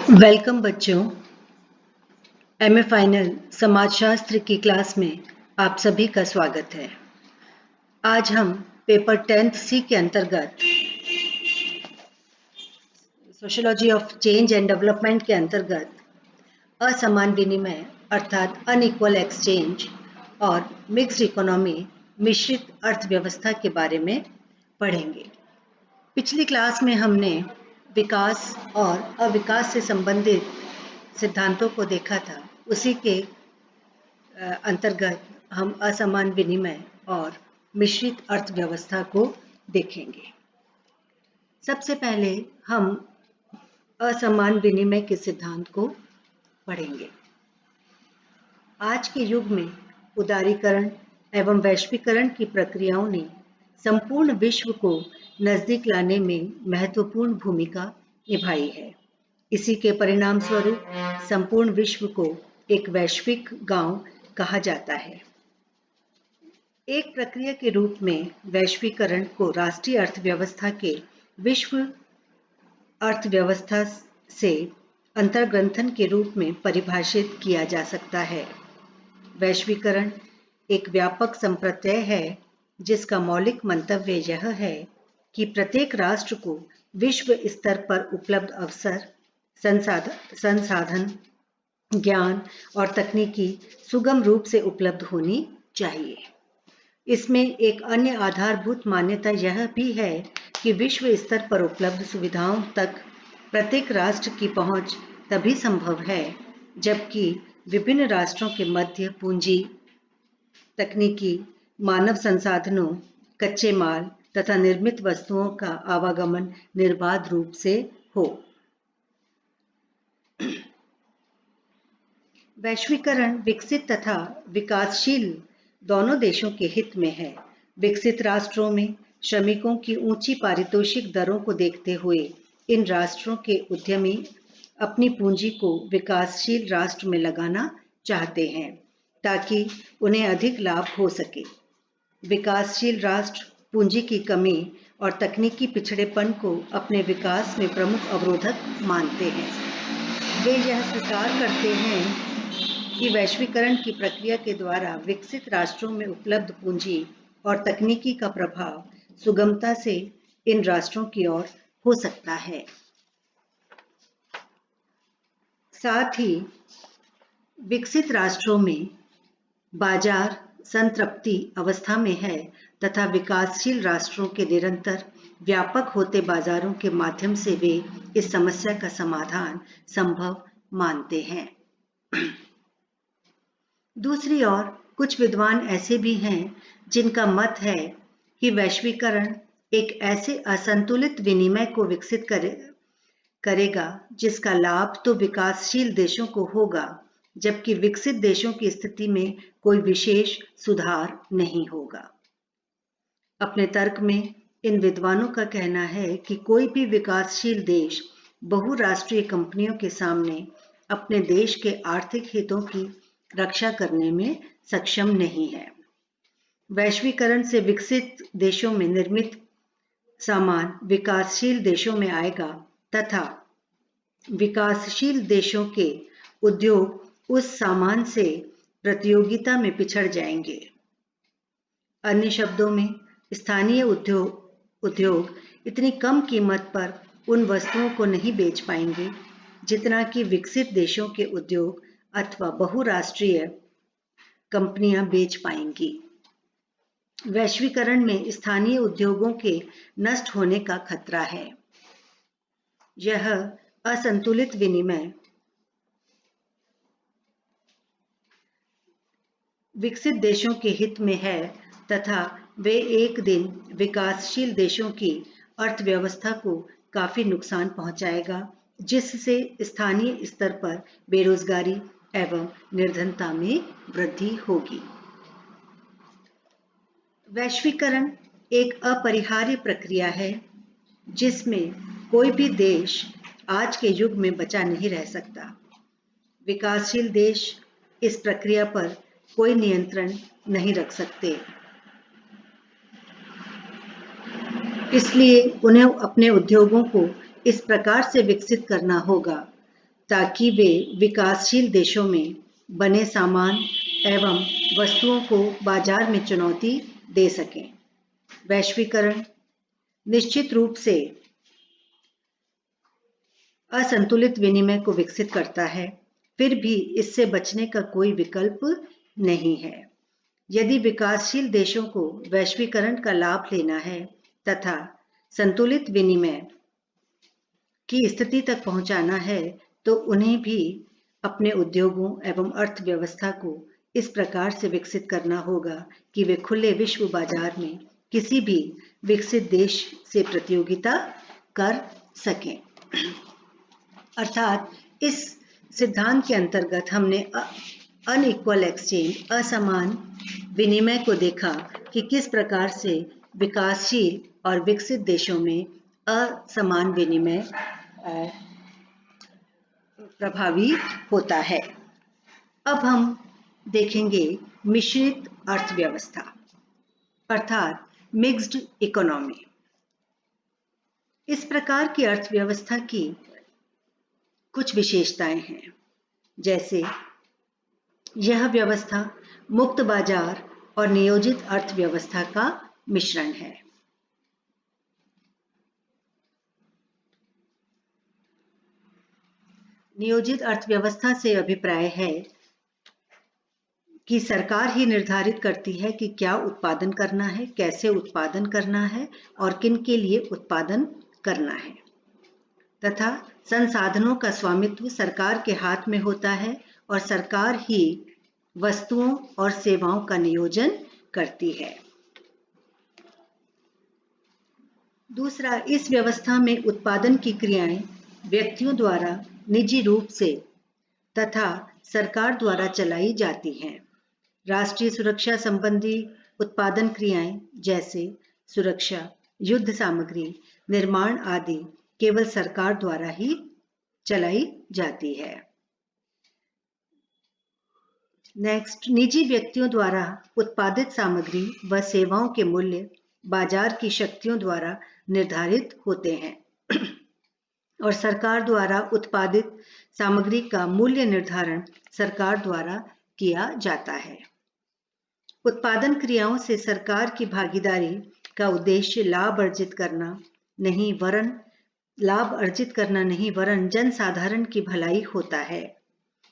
Welcome बच्चों। MA final समाजशास्त्र की क्लास में आप सभी का स्वागत है। आज हम पेपर 10th सी के अंतर्गत sociology of change and development के अंतर्गत असमान विनिमय अर्थात अनइक्वल एक्सचेंज और मिक्स्ड इकोनॉमी मिश्रित अर्थव्यवस्था के बारे में पढ़ेंगे। पिछली क्लास में हमने विकास और अविकास से संबंधित सिद्धांतों को देखा था। उसी के अंतर्गत हम असमान विनिमय और मिश्रित अर्थव्यवस्था को देखेंगे। सबसे पहले हम असमान विनिमय के सिद्धांत को पढ़ेंगे। आज के युग में उदारीकरण एवं वैश्वीकरण की प्रक्रियाओं ने संपूर्ण विश्व को नजदीक लाने में महत्वपूर्ण भूमिका निभाई है। इसी के परिणाम स्वरूप संपूर्ण विश्व को एक वैश्विक गांव कहा जाता है। एक प्रक्रिया के रूप में वैश्वीकरण को राष्ट्रीय अर्थव्यवस्था के विश्व अर्थव्यवस्था से अंतर्ग्रंथन के रूप में परिभाषित किया जा सकता है। वैश्वीकरण एक व्यापक संप्रत्यय है जिसका मौलिक मंतव्य यह है कि प्रत्येक राष्ट्र को विश्व स्तर पर उपलब्ध अवसर, संसाधन, ज्ञान और तकनीकी सुगम रूप से उपलब्ध होनी चाहिए। इसमें एक अन्य आधारभूत मान्यता यह भी है कि विश्व स्तर पर उपलब्ध सुविधाओं तक प्रत्येक राष्ट्र की पहुंच तभी संभव है जबकि विभिन्न राष्ट्रों के मध्य पूंजी, तकनीकी, मानव संसाधनों, कच्चे माल तथा निर्मित वस्तुओं का आवागमन निर्बाध रूप से हो। वैश्वीकरण विकसित तथा विकासशील दोनों देशों के हित में है। विकसित राष्ट्रों में श्रमिकों की ऊंची पारितोषिक दरों को देखते हुए इन राष्ट्रों के उद्यमी अपनी पूंजी को विकासशील राष्ट्र में लगाना चाहते हैं ताकि उन्हें अधिक लाभ हो सके। विकासशील राष्ट्र पूंजी की कमी और तकनीकी पिछड़ेपन को अपने विकास में प्रमुख अवरोधक मानते हैं। वे यह स्वीकार करते हैं कि वैश्वीकरण की प्रक्रिया के द्वारा विकसित राष्ट्रों में उपलब्ध पूंजी और तकनीकी का प्रभाव सुगमता से इन राष्ट्रों की ओर हो सकता है। साथ ही विकसित राष्ट्रों में बाजार संतृप्ति अवस्था में है तथा विकासशील राष्ट्रों के निरंतर व्यापक होते बाजारों के माध्यम से वे इस समस्या का समाधान संभव मानते हैं। दूसरी ओर कुछ विद्वान ऐसे भी हैं जिनका मत है कि वैश्वीकरण एक ऐसे असंतुलित विनिमय को विकसित करेगा जिसका लाभ तो विकासशील देशों को होगा जबकि विकसित देशों की स्थिति में कोई विशेष सुधार नहीं होगा। अपने तर्क में इन विद्वानों का कहना है कि कोई भी विकासशील देश बहुराष्ट्रीय कंपनियों के सामने अपने देश के आर्थिक हितों की रक्षा करने में सक्षम नहीं है। वैश्वीकरण से विकसित देशों में निर्मित सामान विकासशील देशों में आएगा तथा विकासशील देशों के उद्योग उस सामान से प्रतियोगिता में पिछड़ जाएंगे। अन्य शब्दों में स्थानीय उद्योग इतनी कम कीमत पर उन वस्तुओं को नहीं बेच पाएंगे जितना कि विकसित देशों के उद्योग अथवा बहुराष्ट्रीय कंपनियां बेच पाएंगी। वैश्वीकरण में स्थानीय उद्योगों के नष्ट होने का खतरा है। यह असंतुलित विनिमय विकसित देशों के हित में है तथा वे एक दिन विकासशील देशों की अर्थव्यवस्था को काफी नुकसान पहुंचाएगा जिससे स्थानीय स्तर पर बेरोजगारी एवं निर्धनता में वृद्धि होगी। वैश्वीकरण एक अपरिहार्य प्रक्रिया है जिसमें कोई भी देश आज के युग में बचा नहीं रह सकता। विकासशील देश इस प्रक्रिया पर कोई नियंत्रण नहीं रख सकते, इसलिए उन्हें अपने उद्योगों को इस प्रकार से विकसित करना होगा ताकि वे विकासशील देशों में बने सामान एवं वस्तुओं को बाजार में चुनौती दे सकें। वैश्वीकरण निश्चित रूप से असंतुलित विनिमय को विकसित करता है, फिर भी इससे बचने का कोई विकल्प नहीं है। यदि विकासशील देशों को वैश्वीकरण का लाभ लेना है तथा संतुलित विनिमय की स्थिति तक पहुंचाना है, तो उन्हें भी अपने उद्योगों एवं अर्थव्यवस्था को इस प्रकार से विकसित करना होगा कि वे खुले विश्व बाजार में किसी भी विकसित देश से प्रतियोगिता कर सकें। अर्थात इस सिद्धांत के अंतर्गत हमने अनइक्वल एक्सचेंज, असमान विनिमय को देखा कि किस प्रकार से विकासशील और विकसित देशों में असमान विनिमय प्रभावी होता है। अब हम देखेंगे मिश्रित अर्थव्यवस्था अर्थात मिक्स्ड इकोनॉमी। इस प्रकार की अर्थव्यवस्था की कुछ विशेषताएं हैं, जैसे यह व्यवस्था मुक्त बाजार और नियोजित अर्थव्यवस्था का मिश्रण है। नियोजित अर्थव्यवस्था से अभिप्राय है कि सरकार ही निर्धारित करती है कि क्या उत्पादन करना है, कैसे उत्पादन करना है और किन के लिए उत्पादन करना है, तथा संसाधनों का स्वामित्व सरकार के हाथ में होता है और सरकार ही वस्तुओं और सेवाओं का नियोजन करती है। दूसरा, इस व्यवस्था में उत्पादन की क्रियाएं व्यक्तियों द्वारा निजी रूप से तथा सरकार द्वारा चलाई जाती हैं। राष्ट्रीय सुरक्षा संबंधी उत्पादन क्रियाएं जैसे सुरक्षा, युद्ध सामग्री, निर्माण आदि केवल सरकार द्वारा ही चलाई जाती है। नेक्स्ट, निजी व्यक्तियों द्वारा उत्पादित सामग्री व सेवाओं के मूल्य बाजार की शक्तियों द्वारा निर्धारित होते हैं और सरकार द्वारा उत्पादित सामग्री का मूल्य निर्धारण सरकार द्वारा किया जाता है। उत्पादन क्रियाओं से सरकार की भागीदारी का उद्देश्य लाभ अर्जित करना नहीं वरन जनसाधारण की भलाई होता है।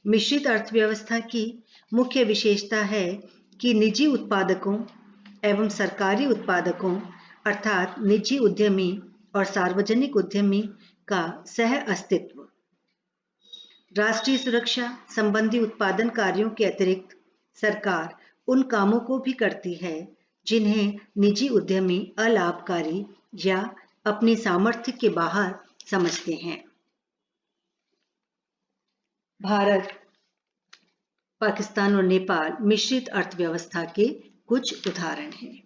मिश्रित अर्थव्यवस्था की मुख्य विशेषता है कि निजी उत्पादकों एवं सरकारी उत्पादकों अर्थात निजी उद्यमी और सार्वजनिक उद्यमी का सह अस्तित्व। राष्ट्रीय सुरक्षा संबंधी उत्पादन कार्यों के अतिरिक्त सरकार उन कामों को भी करती है जिन्हें निजी उद्यमी अलाभकारी या अपनी सामर्थ्य के बाहर समझते हैं। भारत, पाकिस्तान और नेपाल मिश्रित अर्थव्यवस्था के कुछ उदाहरण हैं।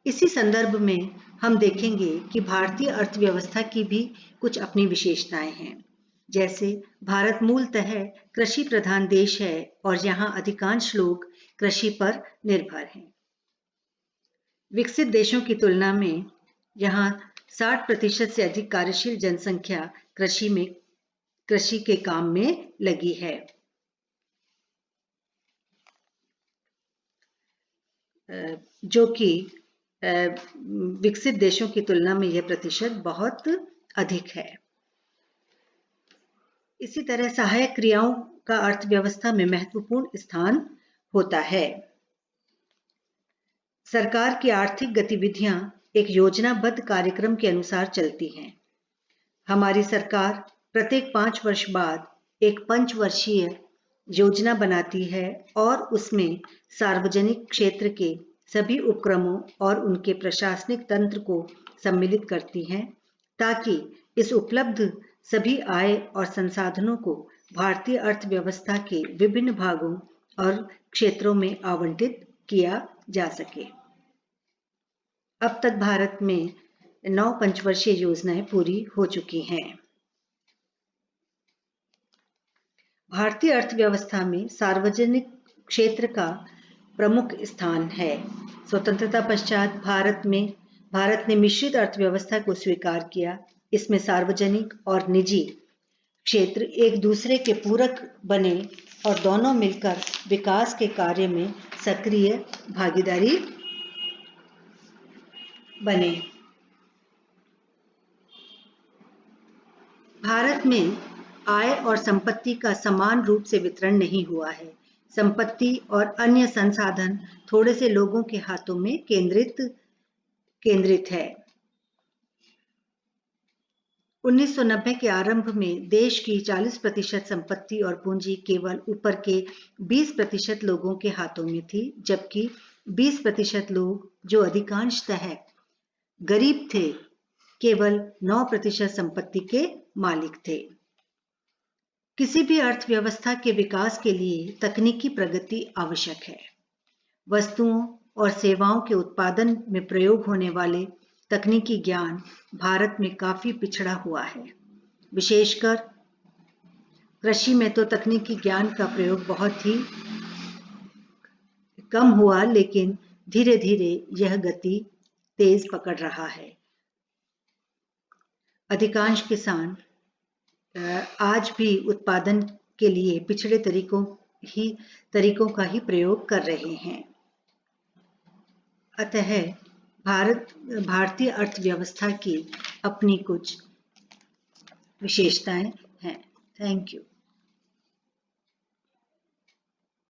इसी संदर्भ में हम देखेंगे कि भारतीय अर्थव्यवस्था की भी कुछ अपनी विशेषताएं हैं। जैसे भारत मूलतः कृषि प्रधान देश है और यहाँ अधिकांश लोग कृषि पर निर्भर हैं। विकसित देशों की तुलना में यहाँ 60% से अधिक कार्यशील जनसंख्या कृषि के काम में लगी है, जो कि विकसित देशों की तुलना में यह प्रतिशत बहुत अधिक है। इसी तरह सहायक क्रियाओं का अर्थव्यवस्था में महत्वपूर्ण स्थान होता है। सरकार की आर्थिक गतिविधियां एक योजनाबद्ध कार्यक्रम के अनुसार चलती हैं। हमारी सरकार प्रत्येक 5 वर्ष बाद एक पंचवर्षीय योजना बनाती है और उसमें सार्वजनिक क्षेत्र के सभी उपक्रमों और उनके प्रशासनिक तंत्र को सम्मिलित करती हैं ताकि इस उपलब्ध सभी आय और संसाधनों को भारतीय अर्थव्यवस्था के विभिन्न भागों और क्षेत्रों में आवंटित किया जा सके। अब तक भारत में 9 पंचवर्षीय योजनाएं पूरी हो चुकी हैं। भारतीय अर्थव्यवस्था में सार्वजनिक क्षेत्र का प्रमुख स्थान है। स्वतंत्रता पश्चात भारत ने मिश्रित अर्थव्यवस्था को स्वीकार किया। इसमें सार्वजनिक और निजी क्षेत्र एक दूसरे के पूरक बने और दोनों मिलकर विकास के कार्य में सक्रिय भागीदारी बने। भारत में आय और संपत्ति का समान रूप से वितरण नहीं हुआ है। संपत्ति और अन्य संसाधन थोड़े से लोगों के हाथों में केंद्रित है। 1990 के आरंभ में देश की 40% संपत्ति और पूंजी केवल ऊपर के 20% लोगों के हाथों में थी, जबकि 20% लोग, जो अधिकांशतः गरीब थे, केवल 9% संपत्ति के मालिक थे। किसी भी अर्थव्यवस्था के विकास के लिए तकनीकी प्रगति आवश्यक है। वस्तुओं और सेवाओं के उत्पादन में प्रयोग होने वाले तकनीकी ज्ञान भारत में काफी पिछड़ा हुआ है। विशेषकर कृषि में तो तकनीकी ज्ञान का प्रयोग बहुत ही कम हुआ, लेकिन धीरे धीरे यह गति तेज पकड़ रहा है। अधिकांश किसान आज भी उत्पादन के लिए पिछड़े तरीकों का ही प्रयोग कर रहे हैं। अतः भारतीय अर्थव्यवस्था की अपनी कुछ विशेषताएं हैं। Thank you.